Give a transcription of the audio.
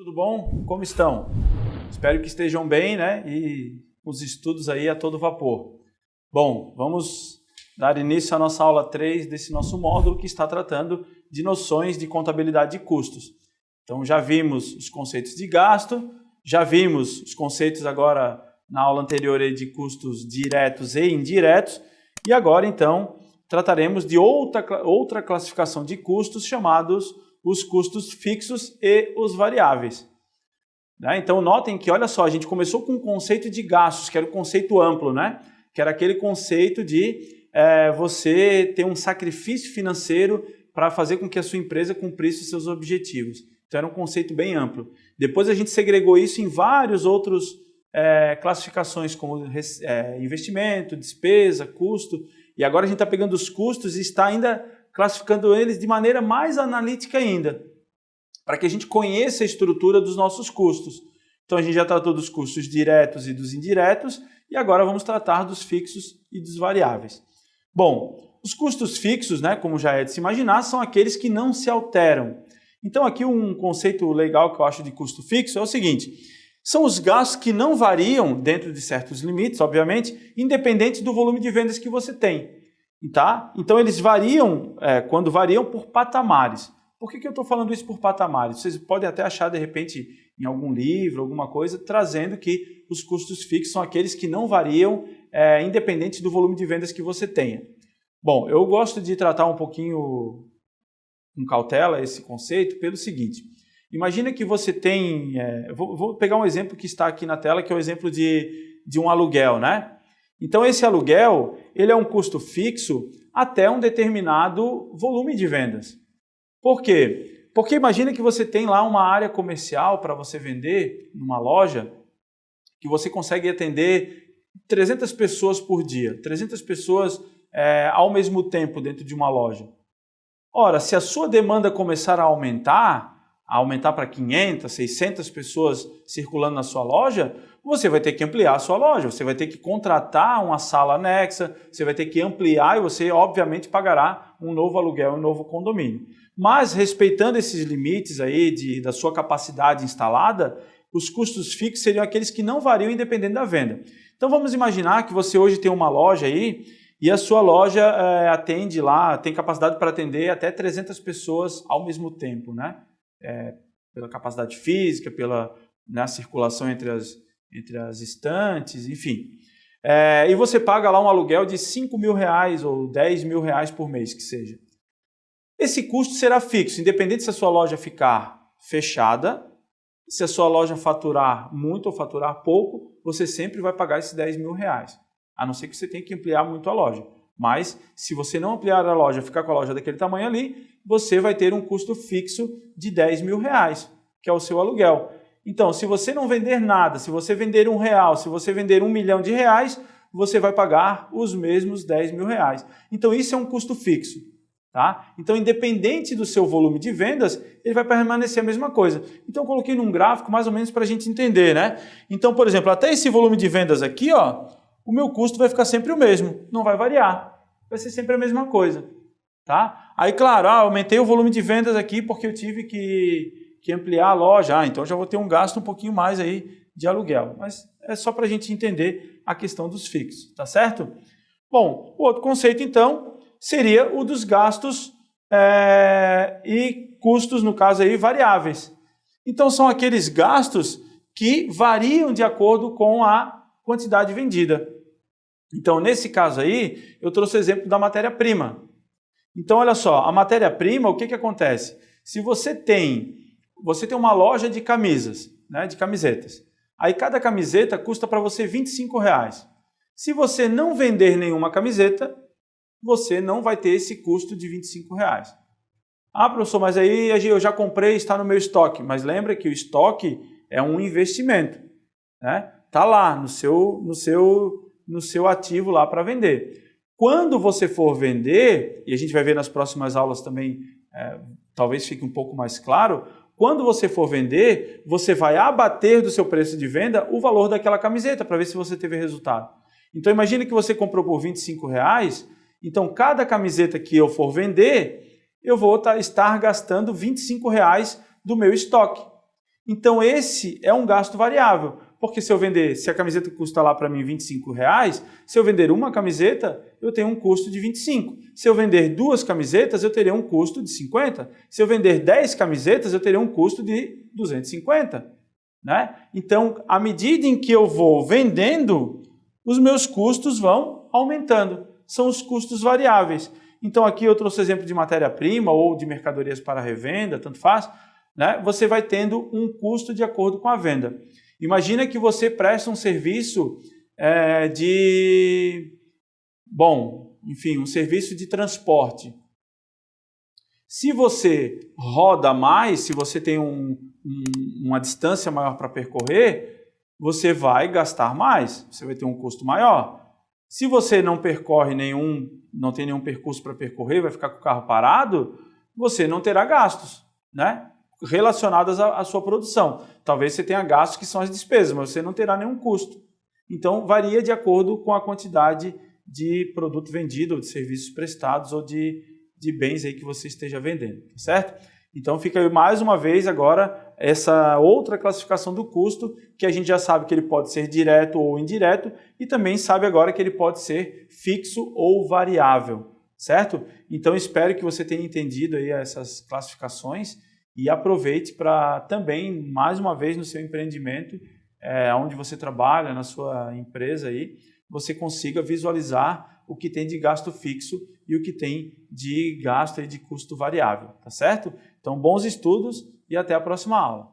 tudo bom? Como estão? Espero que estejam bem, né? E os estudos aí a todo vapor. Bom, vamos dar início à nossa aula 3 desse nosso módulo que está tratando de noções de contabilidade de custos. Então já vimos os conceitos de gasto, já vimos os conceitos agora na aula anterior aí de custos diretos e indiretos, e agora então trataremos de outra classificação de custos chamados os custos fixos e os variáveis. Então notem que, olha só, a gente começou com o conceito de gastos, que era o conceito amplo, né? Que era aquele conceito de você ter um sacrifício financeiro para fazer com que a sua empresa cumprisse os seus objetivos. Então era um conceito bem amplo. Depois a gente segregou isso em vários outros classificações, como investimento, despesa, custo, e agora a gente está pegando os custos e está ainda classificando eles de maneira mais analítica ainda, para que a gente conheça a estrutura dos nossos custos. Então a gente já tratou dos custos diretos e dos indiretos, e agora vamos tratar dos fixos e dos variáveis. Bom, os custos fixos, né, como já é de se imaginar, são aqueles que não se alteram. Então aqui um conceito legal que eu acho de custo fixo é o seguinte: são os gastos que não variam dentro de certos limites, obviamente, independente do volume de vendas que você tem. Tá? Então eles variam, quando variam, por patamares. Por que eu estou falando isso por patamares? Vocês podem até achar, de repente, em algum livro, alguma coisa, trazendo que os custos fixos são aqueles que não variam, independente do volume de vendas que você tenha. Bom, eu gosto de tratar um pouquinho com cautela esse conceito pelo seguinte: imagina que você tem... vou pegar um exemplo que está aqui na tela, que é o exemplo de um aluguel, né? Então esse aluguel, ele é um custo fixo até um determinado volume de vendas. Por quê? Porque imagina que você tem lá uma área comercial para você vender numa loja, que você consegue atender 300 pessoas por dia, 300 pessoas ao mesmo tempo dentro de uma loja. Ora, se a sua demanda começar a aumentar para 500, 600 pessoas circulando na sua loja, você vai ter que ampliar a sua loja, você vai ter que contratar uma sala anexa, você vai ter que ampliar e você, obviamente, pagará um novo aluguel, um novo condomínio. Mas, respeitando esses limites aí da sua capacidade instalada, os custos fixos seriam aqueles que não variam independente da venda. Então, vamos imaginar que você hoje tem uma loja aí e a sua loja atende lá, tem capacidade para atender até 300 pessoas ao mesmo tempo, né? Pela capacidade física, pela circulação entre as estantes, enfim. E você paga lá um aluguel de R$5.000 ou R$10.000 por mês, que seja. Esse custo será fixo, independente se a sua loja ficar fechada, se a sua loja faturar muito ou faturar pouco, você sempre vai pagar esses R$10.000, a não ser que você tenha que ampliar muito a loja. Mas, se você não ampliar a loja, ficar com a loja daquele tamanho ali, você vai ter um custo fixo de R$10.000, que é o seu aluguel. Então, se você não vender nada, se você vender R$1, se você vender R$1.000.000, você vai pagar os mesmos R$10.000. Então, isso é um custo fixo. Tá? Então, independente do seu volume de vendas, ele vai permanecer a mesma coisa. Então, eu coloquei num gráfico mais ou menos para a gente entender, né? Então, por exemplo, até esse volume de vendas aqui, ó, o meu custo vai ficar sempre o mesmo, não vai variar. Vai ser sempre a mesma coisa. Tá? Aí, claro, aumentei o volume de vendas aqui porque eu tive que ampliar a loja. Então, já vou ter um gasto um pouquinho mais aí de aluguel. Mas é só para a gente entender a questão dos fixos, tá certo? Bom, o outro conceito, então, seria o dos gastos e custos, no caso aí, variáveis. Então, são aqueles gastos que variam de acordo com a quantidade vendida. Então, nesse caso aí, eu trouxe o exemplo da matéria-prima. Então, olha só, a matéria-prima, o que acontece? Se você tem uma loja de camisas, né, de camisetas, aí cada camiseta custa para você R$25. Se você não vender nenhuma camiseta, você não vai ter esse custo de R$25. Ah, professor, mas aí eu já comprei, está no meu estoque. Mas lembra que o estoque é um investimento, né? Está lá no seu ativo lá para vender. Quando você for vender, e a gente vai ver nas próximas aulas também, talvez fique um pouco mais claro, quando você for vender, você vai abater do seu preço de venda o valor daquela camiseta para ver se você teve resultado. Então imagine que você comprou por R$25, então cada camiseta que eu for vender, eu vou estar gastando R$25 do meu estoque. Então esse é um gasto variável, porque se a camiseta custa lá para mim R$25, se eu vender uma camiseta, eu tenho um custo de 25. Se eu vender 2 camisetas, eu teria um custo de 50. Se eu vender 10 camisetas, eu teria um custo de 250. Né? Então, à medida em que eu vou vendendo, os meus custos vão aumentando. São os custos variáveis. Então, aqui eu trouxe o exemplo de matéria-prima ou de mercadorias para revenda, tanto faz. Né? Você vai tendo um custo de acordo com a venda. Imagina que você presta um serviço um serviço de transporte. Se você roda mais, se você tem uma distância maior para percorrer, você vai gastar mais, você vai ter um custo maior. Se você não tem nenhum percurso para percorrer, vai ficar com o carro parado, você não terá gastos, né? Relacionadas à sua produção. Talvez você tenha gastos que são as despesas, mas você não terá nenhum custo. Então, varia de acordo com a quantidade de produto vendido, ou de serviços prestados, ou de bens aí que você esteja vendendo, certo? Então, fica aí mais uma vez agora essa outra classificação do custo, que a gente já sabe que ele pode ser direto ou indireto, e também sabe agora que ele pode ser fixo ou variável, certo? Então, espero que você tenha entendido aí essas classificações, e aproveite para também, mais uma vez, no seu empreendimento, onde você trabalha, na sua empresa, aí, você consiga visualizar o que tem de gasto fixo e o que tem de gasto e de custo variável, tá certo? Então, bons estudos e até a próxima aula.